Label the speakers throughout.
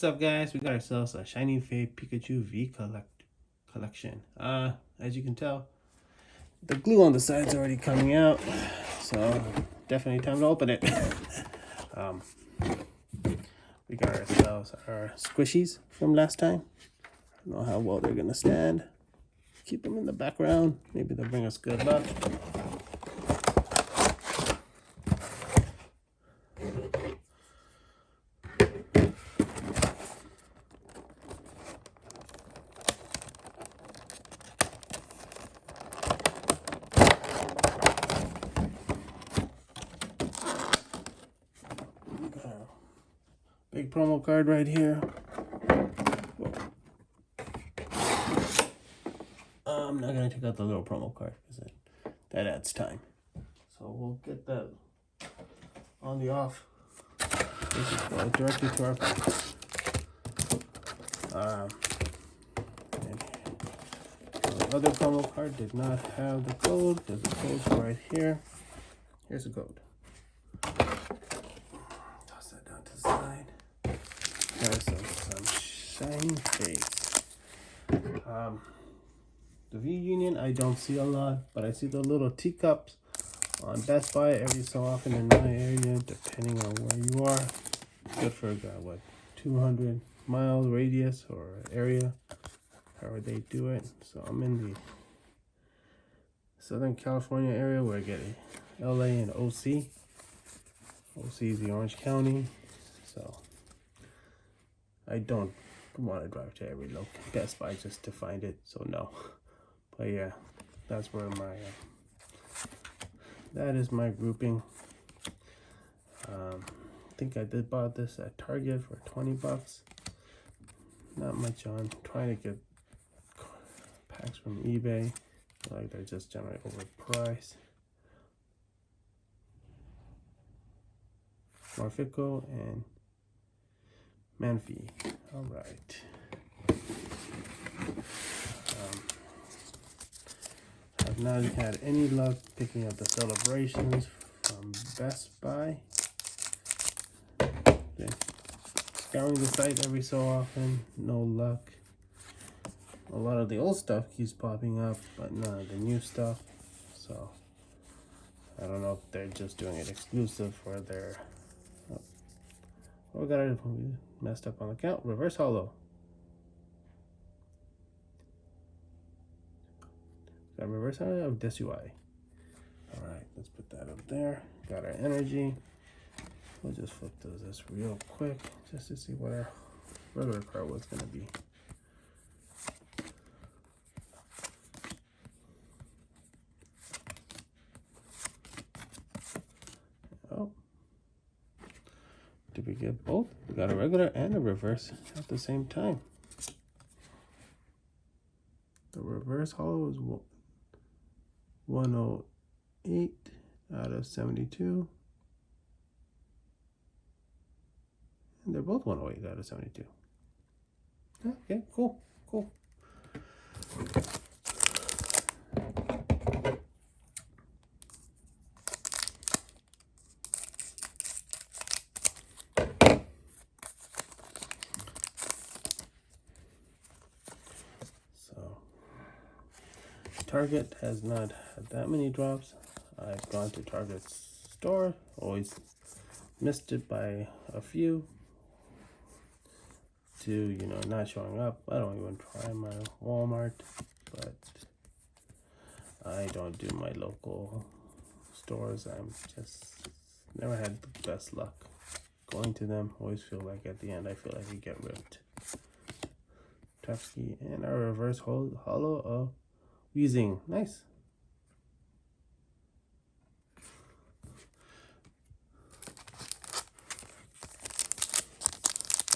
Speaker 1: What's up, guys? We got ourselves a shiny fade Pikachu collection. As you can tell, the glue on the side's already coming out, so definitely time to open it. um, we got ourselves our squishies from last time. I don't know how well they're gonna stand. Keep them in the background. Maybe they'll bring us good luck. Big promo card right here. I'm not gonna take out the little promo card because that adds time. So we'll get that on the off. This is go directly to our pack. The other promo card did not have the code. There's a code right here. Here's the code. Toss that down to the side. There's some shiny face. The V-Union I don't see a lot, but I see the little teacups on Best Buy every so often in my area, depending on where you are. Good for what, 200 miles radius or area, however they do it. So I'm in the Southern California area where I get LA and OC. OC is the Orange County, so I don't want to drive to every local Best Buy just to find it, so no. But yeah, that's where that is my grouping. I think I did bought this at Target for 20 bucks. Not much on. Trying to get packs from eBay. Like they're just generally overpriced. Morphico and Manphy. All right. I've not had any luck picking up the celebrations from Best Buy. Okay. Scouring the site every so often, no luck. A lot of the old stuff keeps popping up, but none of the new stuff. So I don't know if they're just doing it exclusive for their. Oh, got it messed up on the count. Reverse holo. Got reverse holo of Desui. Alright, let's put that up there. Got our energy. We'll just flip those this real quick just to see what our regular card was going to be. Oh. Did we get both? We got a regular and a reverse at the same time. The reverse holo is 108 out of 72. And they're both 108 out of 72. Okay, cool. So, Target has not had that many drops. I've gone to Target's store, always missed it by a few. To not showing up. I don't even try my Walmart, but I don't do my local stores. I'm just never had the best luck going to them. Always feel like at the end I feel like we get ripped. Tufsky and our reverse holo of Weezing. Nice.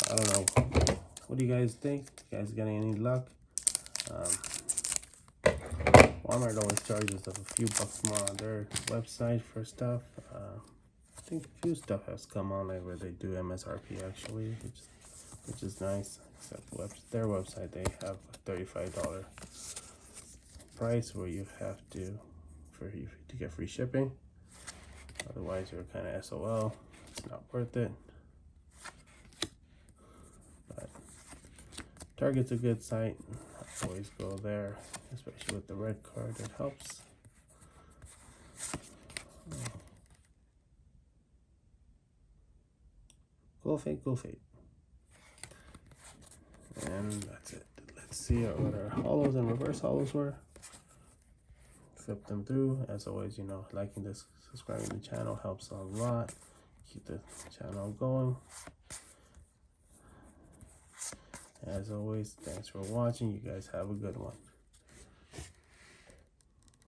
Speaker 1: I don't know. What do you guys think? You guys getting any luck? Walmart always charges us a few bucks more on their website for stuff. I think a few stuff has come on like where they do MSRP actually, which is nice. Except their website, they have a $35 price where you have to get free shipping. Otherwise, you're kind of SOL. It's not worth it. Target's a good site. I always go there, especially with the red card. It helps. Cool fate, cool fate. And that's it. Let's see what our hollows and reverse hollows were. Flip them through. As always, you know, liking this, subscribing to the channel helps a lot. Keep the channel going. As always, thanks for watching. You guys have a good one.